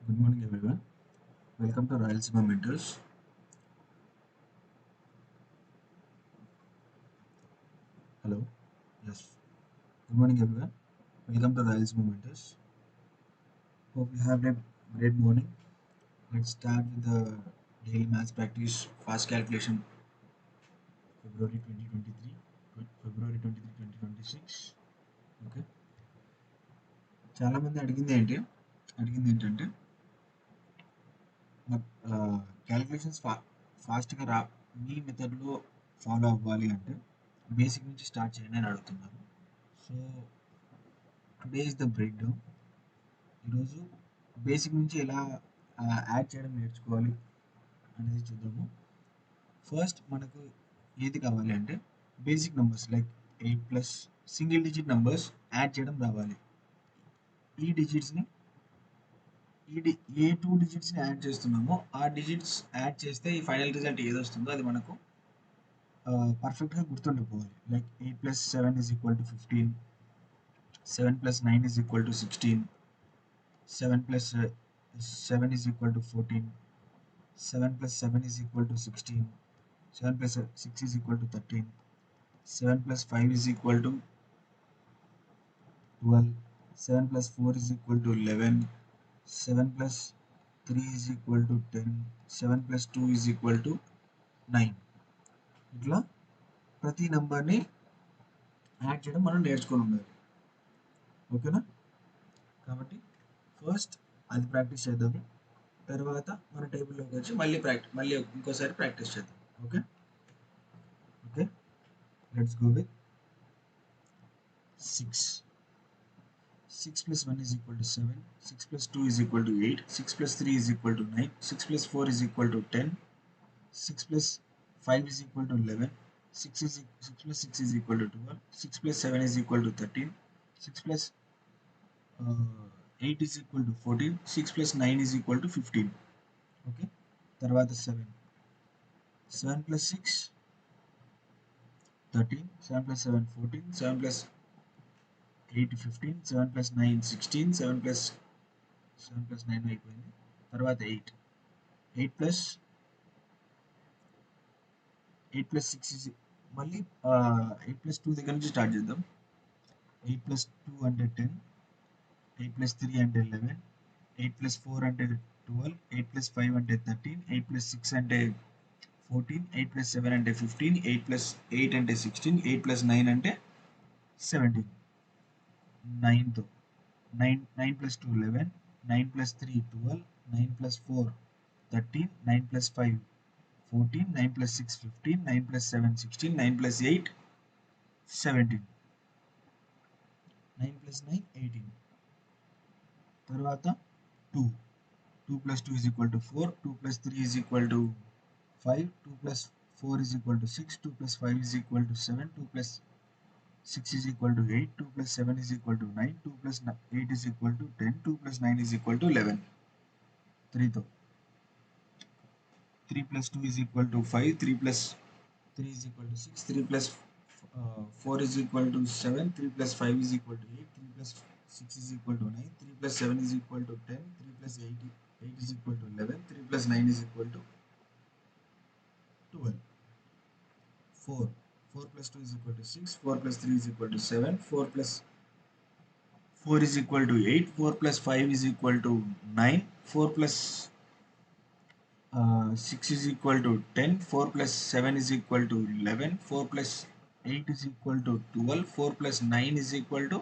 Good morning, everyone. Welcome to Rayalaseema Mentors. Hello. Yes. Good morning, everyone. Welcome to Rayalaseema Mentors. Hope you have a great morning. Let's start with the daily maths practice fast calculation February 2023. February 23, 2026. Okay. చాలామంది అడిగింది ఏంటంటే calculations ఫాస్ట్గా మీ మెథడ్లో follow అవ్వాలి అంటే basic నుంచి start చేయండి అని అడుగుతున్నారు. So today is the break down. ఈరోజు బేసిక్ నుంచి ఎలా యాడ్ చేయడం నేర్చుకోవాలి అనేది చూద్దాము. ఫస్ట్ మనకు ఏది కావాలి అంటే basic numbers like 8+ single digit numbers add చేయడం రావాలి. ఈ డిజిట్స్ని ఏ 2 డిజిట్స్ని యాడ్ చేస్తున్నామో ఆ డిజిట్స్ యాడ్ చేస్తే ఈ ఫైనల్ రిజల్ట్ ఏది వస్తుందో అది మనకు పర్ఫెక్ట్గా గుర్తుండిపోవాలి. Like 8+7 is equal to 15, 7+9 is equal to 16, 7+7 is equal to 14, 7+7 is equal to 16, 7+6 is equal to 13, 7+5 is equal to 12, 7+4 is equal to 11, 7+3 is equal to 10, 7+2 is equal to 9. ఇట్లా ప్రతి నెంబర్ని యాడ్ చేయడం మనం నేర్చుకొని ఉండాలి. ఓకేనా? కాబట్టి ఫస్ట్ అది ప్రాక్టీస్ చేద్దాము. తర్వాత మన టేబుల్లోకి వచ్చి మళ్ళీ ఇంకోసారి ప్రాక్టీస్ చేద్దాం. Okay okay let's go with 6. 6+1 is equal to 7, 6+2 is equal to 8, 6+3 is equal to 9, 6+4 is equal to 10, 6+5 is equal to 11, 6+6 is equal to 12, 6+7 is equal to 13, 6+8 is equal to 14, 6+9 is equal to 15. Okay, తర్వాత 7+6 13, 7+7 14, 7+8 15, 7+9 16, 7+9 అయిపోయింది. తర్వాత 8+6 మళ్ళీ 8+2 దగ్గర నుంచి start చేద్దాం. 8+2 అంటే 10, 8+3 అంటే 11, 8+4 అంటే 12, 8+5 అంటే 13, 8+6 అంటే 14, 8+7 అంటే 15, 8+8 అంటే 16, 8+9 అంటే 17. 9తో 9+2 11, 9+3 12, 9+4 13, 9+5 14, 9+6 15, 9+7 16, 9+8 17, 9+9 18. తర్వాత 2+2 is equal to 4, 2+3 is equal to 5, 2+4 is equal to 6, 2+5 is equal to 7, 2+6 is equal to 8, 2+7 is equal to 9, 2+8 is equal to 10, 2+9 is equal to 11. 3తో 3+2 is equal to 5, 3+3 is equal to 6, 3+4 is equal to 7, 3+5 is equal to 8, 3+6 is equal to 9, 3+7 is equal to 10, 3+8 is equal to 11, 3+9 is equal to 12. 4+2 is equal to 6, 4+3 is equal to 7, 4+4 is equal to 8, 4+5 is equal to 9, 4+6 is equal to 10, 4+7 is equal to 11, 4+8 is equal to 12, 4+9 is equal to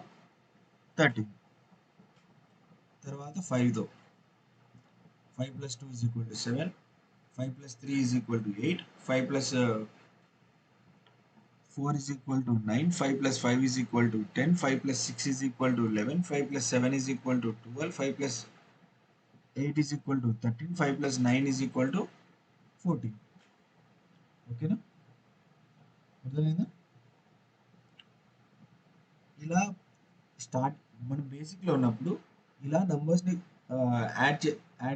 13. తర్వాత 5తో 5+2 is equal to 7, 5+3 is equal to 8, 5+4 is equal to 9, 5+5 is equal to 10, 5+6 is equal to 11, 5+7 is equal to 12, 5+8 is equal to 13, 5+9 is equal to 14. ఓకేనా? అర్థమైందా? ఇలా మనం బేసిక్లో ఉన్నప్పుడు ఇలా నంబర్స్ని add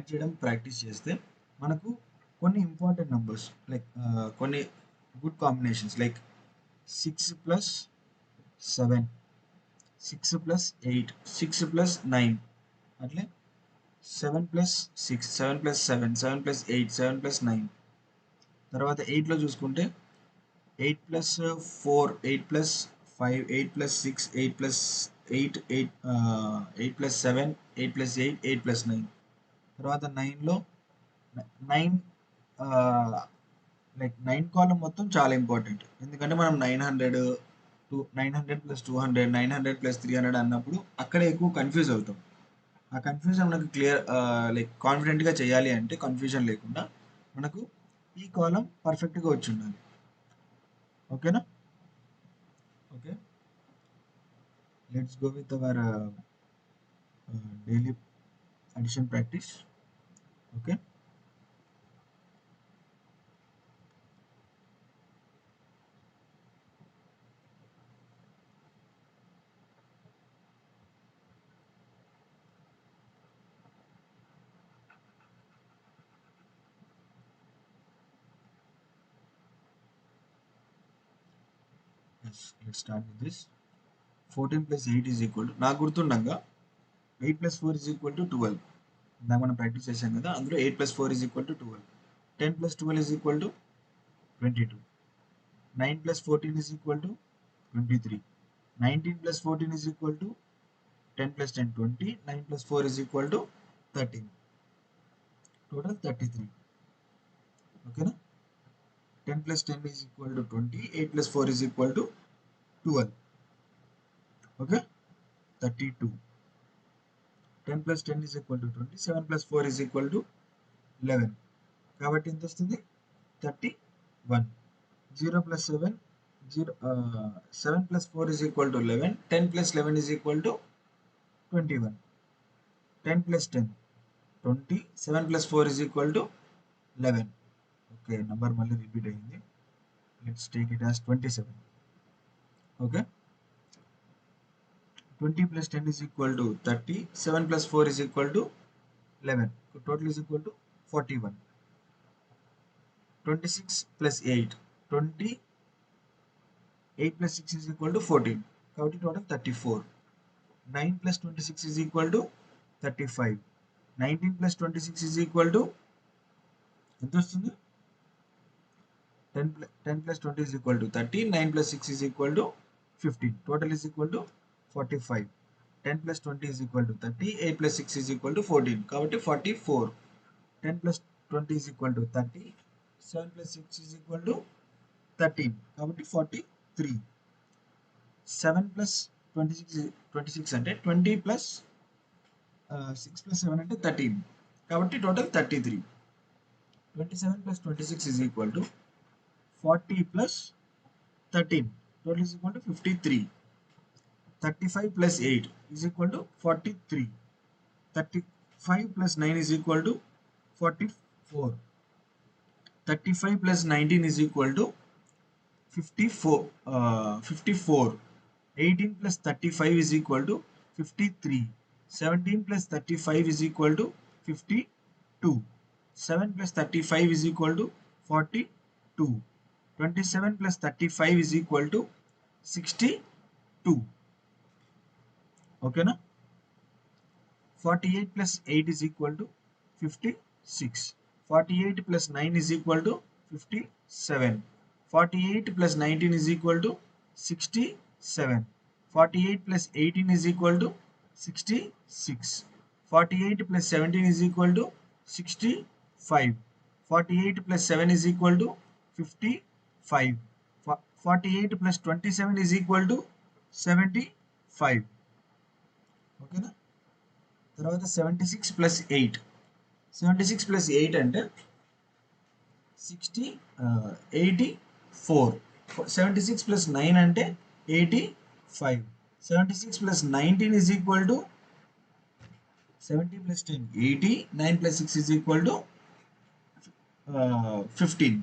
చేయడం practice చేస్తే మనకు కొన్ని ఇంపార్టెంట్ నంబర్స్ లైక్ కొన్ని గుడ్ కాంబినేషన్స్ లైక్ 6+7, 6+8, 6+9 అట్లే 7 ప్లస్ 6, 7 ప్లస్ 7, 7 ప్లస్ 8, 7 ప్లస్ 9. తర్వాత 8లో చూసుకుంటే 8 plus 4, 8 plus 5, 8 plus 6, 8 plus 8, 8 plus 7, 8 plus 8, 8 plus 9. తర్వాత 9లో 9 లైక్ 9 కాలం మొత్తం చాలా ఇంపార్టెంట్. ఎందుకంటే మనం 900 ప్లస్ 200, 900 ప్లస్ 300 అన్నప్పుడు అక్కడే ఎక్కువ కన్ఫ్యూజ్ అవుతాం. ఆ కన్ఫ్యూజన్ మనకు క్లియర్ లైక్ కాన్ఫిడెంట్గా చేయాలి అంటే కన్ఫ్యూజన్ లేకుండా మనకు ఈ కాలం పర్ఫెక్ట్గా వచ్చి ఉండాలి. ఓకేనా? Okay, let's go with our daily addition practice. Okay, let's start with this. 14 plus 8 is equal to, నాకు గుర్తుండగా 8 ప్లస్ 4 ఈజ్ ఈక్వల్ టు 12. ఇందాక మనం ప్రాక్టీస్ చేసాం కదా, అందులో 8 plus 4 is equal to 12. 10 plus 12 is equal to 22. 9 plus 14 is equal to 23. 19 plus 14 is equal to 10 plus 10, 20. 9 plus 4 is equal to 13. Total 33. Okay na? 10 plus 10 is equal to 20. 8 plus 4 is equal to 12. Okay? 32. 10 plus 10 is equal to 20. 7 plus 4 is equal to 11. కాబట్టి ఎంత వస్తుంది? 31. 0 plus 7. 7 plus 4 is equal to 11. 10 plus 11 is equal to 21. 10 plus 10, 20. 7 plus 4 is equal to 11. Okay, number మళ్ళీ repeat అయింది. Let's take it as 27. Okay, 20 plus 10 is equal to 30. 7 plus 4 is equal to 11. So total is equal to 41. 26 plus 8, 20. 8 plus 6 is equal to 14. కాబట్టి total 34. 9 plus 26 is equal to 35. 19 plus 26 is equal to ఎంత వస్తుంది? 10 plus 20 is equal to 30. 9 plus 6 is equal to 15. Total is equal to 45. 10 plus 20 is equal to 30. 8 plus 6 is equal to 14. కాబట్టి 44. 10 plus 20 is equal to 30. 7 plus 6 is equal to 13. కాబట్టి 43. 7 plus 26 అంటే 20 plus 6 plus 7 అంటే 13. కాబట్టి total 33. 27 plus 26 is equal to 40 plus 13. Total is equal to 53. 35 plus 8 is equal to 43. 35 plus 9 is equal to 44. 35 plus 19 is equal to 54. 54. 18 plus 35 is equal to 53. 17 plus 35 is equal to 52. 7 plus 35 is equal to 42. 27 plus 35 is equal to 62. ఓకేనా? 48 plus 8 is equal to 56. 48 plus 9 is equal to 57. 48 plus 19 is equal to 67. 48 plus 18 is equal to 66. 48 plus 17 is equal to 65. 48 plus 7 is equal to 55. 48 plus 27 is equal to 75. ఓకేనా? తర్వాత 76 plus 8. 76 plus 8 అంటే 84. 76 plus 9 అంటే 85. 76 plus 19 is equal to 70 plus 10 80. 9 plus 6 is equal to 15.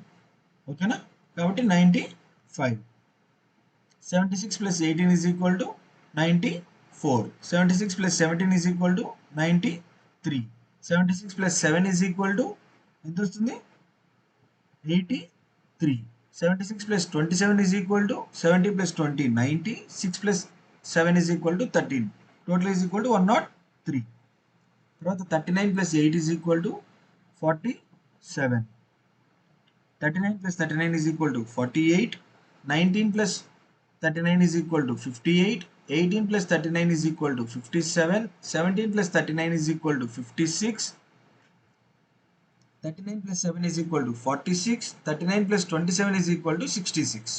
ఓకేనా? కాబట్టి 95. 76 plus 18 is equal to 94. 76 plus 17 is equal to 93. 76 plus 7 is equal to ఎంత వస్తుంది? 83. 76 plus 27 is equal to 70 plus 20 90. 6 plus 7 is equal to 13. Total is equal to 103. తర్వాత 39 plus 8 is equal to 47. 39 plus 39 is equal to 48. 19 plus 39 is equal to 58. 18 plus 39 is equal to 57. 17 plus 39 is equal to 56. 39 plus 7 is equal to 46. 39 plus 27 is equal to 66.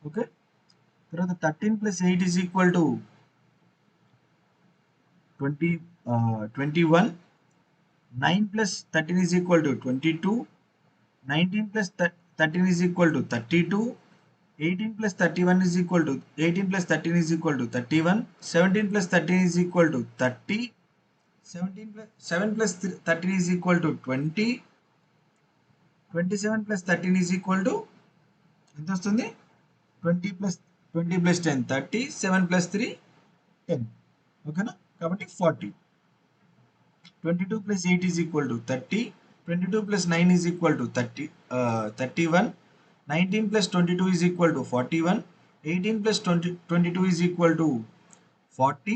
Okay. తర్వాత 13 plus 8 is equal to 21. 9 plus 13 is equal to 22. 19 plus 13 is equal to 32. 18 plus 31 is equal to 18 plus 13 is equal to 31. 17 plus 13 is equal to 30. 17 plus 7 plus 13 is equal to 20. 27 plus 13 is equal to ఎంత వస్తుంది 20 plus 10 30. 7 plus 3 10. ఓకేనా కాబట్టి 40. 22 plus 8 is equal to 30. 22 plus 9 is equal to 31. 19 plus 22 is equal to 41. 18 plus 22 is equal to 40.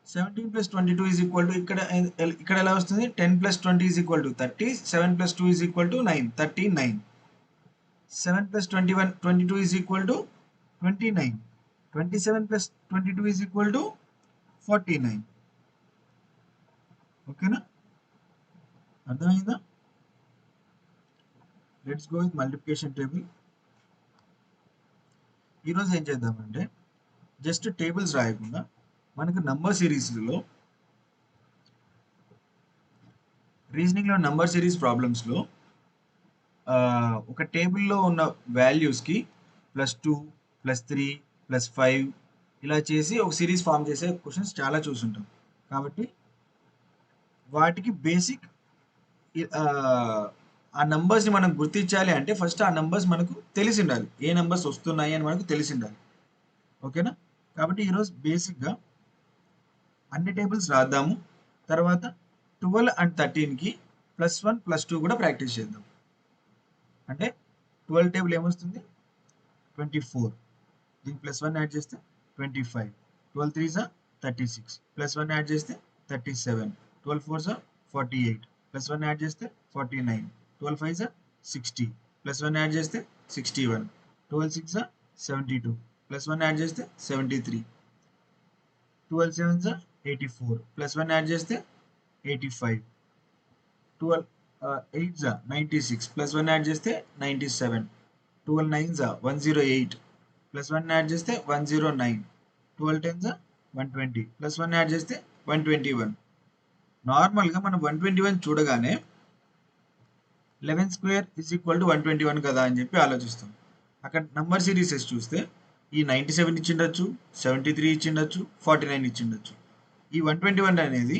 17 plus 22 is equal to ఇక్కడ ఎలా వస్తుంది 10 plus 20 is equal to 30. 7 plus 2 is equal to 9. 39. 7 plus 22 is equal to 29. 27 plus 22 is equal to 49. ఓకేనా అర్థమైందా let's go with multiplication table ఈరోజు ఏం చేద్దామంటే just tables రాయకుండా మనకు నంబర్ సిరీస్లో రీజనింగ్లో నంబర్ సిరీస్ ప్రాబ్లమ్స్లో ఒక టేబుల్లో ఉన్న వాల్యూస్కి +2 +3 +5 ఇలా చేసి ఒక సిరీస్ ఫామ్ చేసే క్వశ్చన్స్ చాలా చూసుంటాం కాబట్టి వాటికి బేసిక్ ఆ నంబర్స్ని మనం గుర్తించాలి అంటే ఫస్ట్ ఆ నంబర్స్ మనకు తెలిసి ఉండాలి ఏ నంబర్స్ వస్తున్నాయి అని మనకు తెలిసి ఉండాలి ఓకేనా కాబట్టి ఈరోజు బేసిక్గా అన్ని టేబుల్స్ రాద్దాము తర్వాత 12 అండ్ 13కి +1 +2 కూడా ప్రాక్టీస్ చేద్దాం అంటే 12 టేబుల్ ఏమొస్తుంది 24 దీనికి +1 యాడ్ చేస్తే 25 12 3s 36 +1 యాడ్ చేస్తే 37 12 4s 48 +1 యాడ్ చేస్తే 49 12 5s 60 +1 యాడ్ చేస్తే 61 12 6 72 +1 యాడ్ చేస్తే 73 12 7s 84 +1 యాడ్ చేస్తే 85 12 8s 96 +1 యాడ్ చేస్తే 97 12 9s 108 +1 యాడ్ చేస్తే 109 12 10s 120 +1 యాడ్ చేస్తే 121 నార్మల్గా మనం 121 చూడగానే 11 స్క్వేర్ ఇస్ ఈక్వల్ టు 121 కదా అని చెప్పి ఆలోచిస్తాం అక్కడ నంబర్ సిరీసెస్ చూస్తే ఈ 97 ఇచ్చిండొచ్చు 73 ఇచ్చిండొచ్చు 49 ఇచ్చిండొచ్చు ఈ 121 అనేది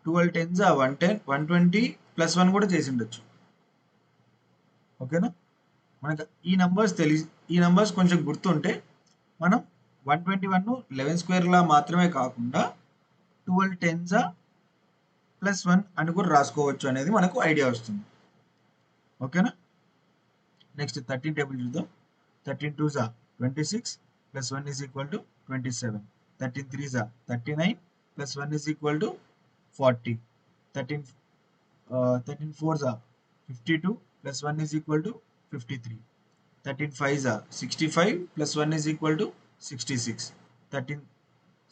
12 10s 110 120 +1 కూడా చేసి ఉండొచ్చు ఓకేనా మనకు ఈ నంబర్స్ కొంచెం గుర్తుంటే మనం 121 11 స్క్వేర్లా మాత్రమే కాకుండా 12 10s +1 అని కూడా రాసుకోవచ్చు అనేది మనకు ఐడియా వస్తుంది ఓకేనా నెక్స్ట్ 13 టేబుల్ చూద్దాం 13 2s 26 +1 is equal to 27 13 3s 39 +1 is equal to 40 13 4s 52 +1 is equal to 53 13 5s 65 +1 is equal to 66 13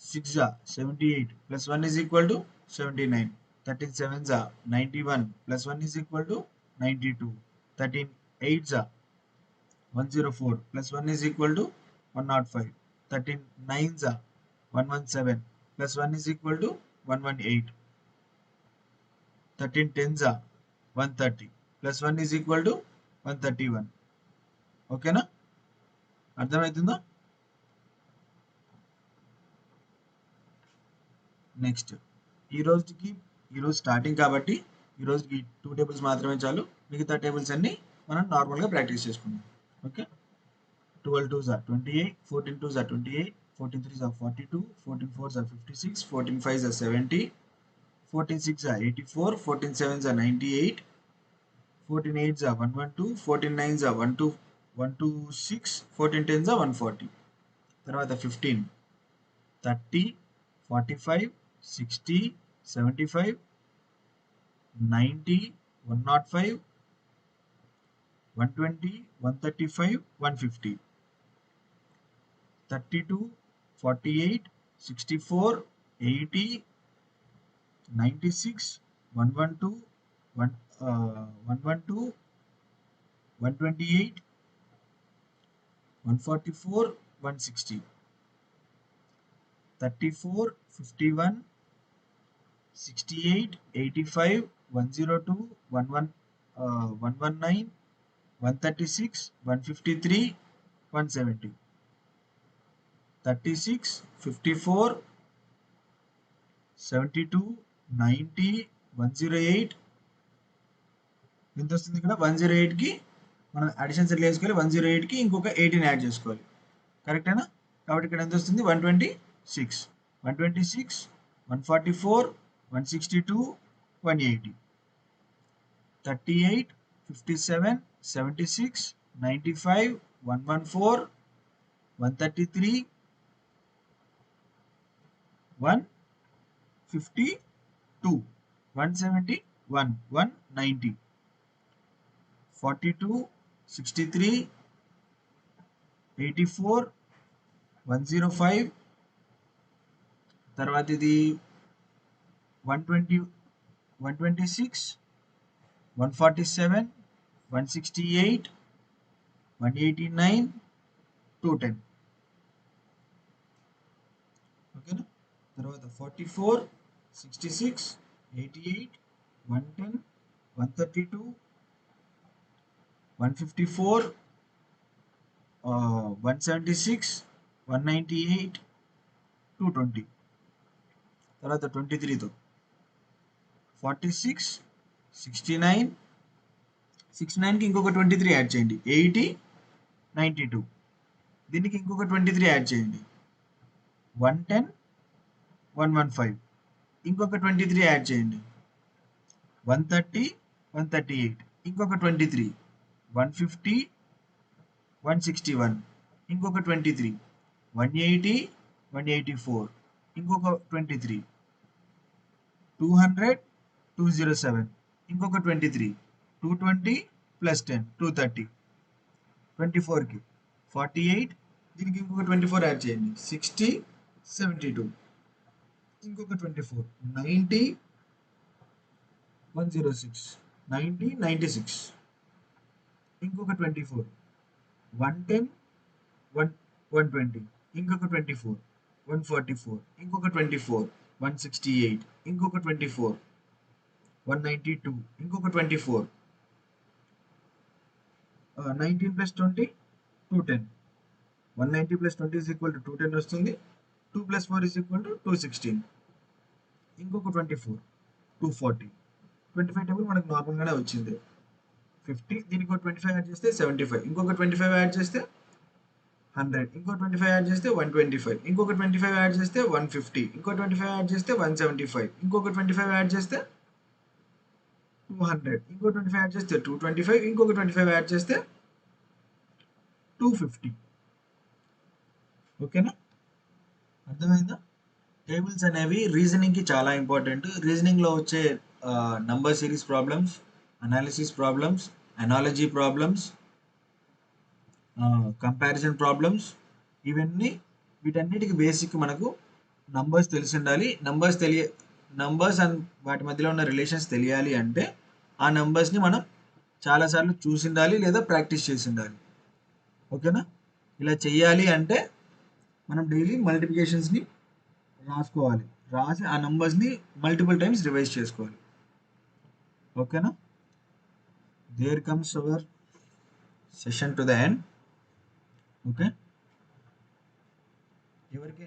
6s 78 +1 is equal to 79 13 7s 91 +1 is equal to 92 13 8s 104 +1 is equal to 105 13 9s 117 +1 is equal to 118 13 10s 130 +1 is equal to 131 ఓకేనా అర్థమవుతుందా next ఈరోజు starting కాబట్టి ఈరోజుకి 2 tables మాత్రమే చాలు మిగతా tables అన్ని మనం నార్మల్గా ప్రాక్టీస్ చేసుకుందాం okay 12 2s 28 14 2s 28 14 3s 42 14 4s 56 14 5s 70 14 6s 84 14 7s 98 14 8s 112 14 9s 126 14 10s 140 తర్వాత 15 30 45 60 75, 90, 105, 120, 135, 150, 32, 48, 64, 80, 96, 112, 112, 128, 144, 160, 34, 51, 68, 85, 102, 119, 136, 153, 170, 36, 54, 72, 90, 108. ఎంత వస్తుంది ఇక్కడ? 108కి మనం అడిషన్స్ ఎట్లా వేసుకోవాలి? 108కి ఇంకొక 18 యాడ్ చేసుకోవాలి. కరెక్టేనా? కాబట్టి ఇక్కడ ఎంత వస్తుంది? 126, 126, 144, 162, 180, 38, 57, 76, 95, 114, 133, 152, 171, 190, 42, 63, 84, 105, తర్వాత ఇది 120, 126, 147, 168, 189, 210. ఓకేనా? తర్వాత 44, 66, 88, 110, 132, 154, 176, 198, 220. తర్వాత 23తో 46, 69, 69కి ఇంకొక 23 యాడ్ చేయండి. 80, 92. దీనికి ఇంకొక 23 యాడ్ చేయండి. 110, 115. ఇంకొక 23 యాడ్ చేయండి. 130, 138. ఇంకొక 23. 150, 161. ఇంకొక 23. 180, 184. ఇంకొక 23. 200, 207. ఇంకొక 23. 220 ప్లస్ 10, 230. 24కి 48. దీనికి ఇంకొక 24 యాడ్ చేయండి. 60, 72. ఇంకొక 24. 90, 106. 90, 96. ఇంకొక 24. 110, 120. ఇంకొక 24. 144. ఇంకొక 24. 168. ఇంకొక 24. 192. ఇంకొక 24. 19 plus 20, 210. 190 plus 20 is equal to 210 వస్తుంది. 2 ప్లస్ 4 ఈజ్ ఈక్వల్ టు 216. ఇంకొక 24, 240. 25 టేబుల్ మనకు నార్మల్గానే వచ్చింది. 50. దీనికి ఒక 25 యాడ్ చేస్తే 75. ఇంకొక 25 యాడ్ చేస్తే 100. ఇంకో 25 యాడ్ చేస్తే 125. ఇంకొక 25 యాడ్ చేస్తే 150. ఇంకో 25 యాడ్ చేస్తే 175. ఇంకొక 25 యాడ్ చేస్తే 200. ఇంకో 25 యాడ్ చేస్తే 225. ఇంకొక 25 యాడ్ చేస్తే 250. ఓకేనా? అర్థమైందా? టేబుల్స్ అనేవి రీజనింగ్కి చాలా ఇంపార్టెంట్. రీజనింగ్లో వచ్చే number series problems, analysis problems, analogy problems, comparison problems, వీటన్నిటికి బేసిక్ మనకు నంబర్స్ తెలిసి ఉండాలి. నంబర్స్ అండ్ వాటి మధ్యలో ఉన్న రిలేషన్స్ తెలియాలి అంటే ఆ నంబర్స్ని మనం చాలాసార్లు చూసి ఉండాలి లేదా ప్రాక్టీస్ చేసి ఉండాలి. ఓకేనా? ఇలా చెయ్యాలి అంటే మనం డైలీ మల్టిప్లికేషన్స్ని రాసుకోవాలి. రాసి ఆ నంబర్స్ని మల్టిపుల్ టైమ్స్ రివైజ్ చేసుకోవాలి. ఓకేనా? There comes our session to the end. Okay, ఎవరికి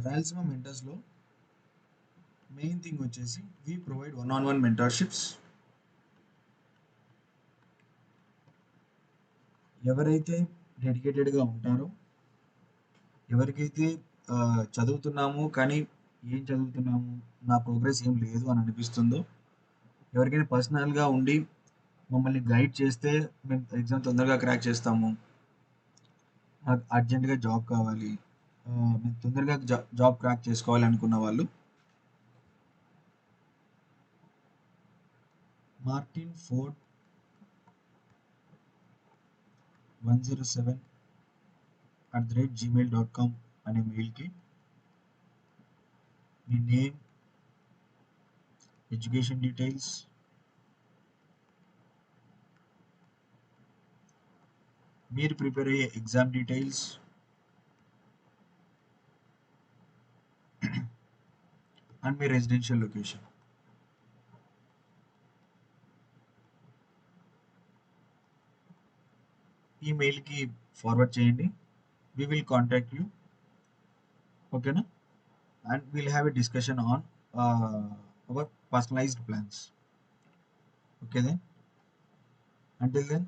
రాయలసీమ మెంటర్స్లో మెయిన్ థింగ్ వచ్చేసి వీ ప్రొవైడ్ 1-on-1 మెంటర్షిప్స్. ఎవరైతే డెడికేటెడ్గా ఉంటారో, ఎవరికైతే చదువుతున్నాము కానీ ఏం చదువుతున్నాము, నా ప్రోగ్రెస్ ఏం లేదు అని అనిపిస్తుందో, ఎవరికైనా పర్సనల్గా ఉండి మమ్మల్ని గైడ్ చేస్తే మేము ఎగ్జామ్ తొందరగా క్రాక్ చేస్తాము, నాకు అర్జెంటుగా జాబ్ కావాలి, మేము తొందరగా జాబ్ క్రాక్ చేసుకోవాలి అనుకున్న వాళ్ళు martinford107@gmail.com అనే మెయిల్కి మీ నేమ్, ఎడ్యుకేషన్ డీటెయిల్స్, మీరు ప్రిపేర్ అయ్యే exam details and me residential location ఈ మెయిల్కి ఫార్వర్డ్ చేయండి. We will contact you. Okay, na? And we'll have a discussion on our personalized plans. Okay then. Until then,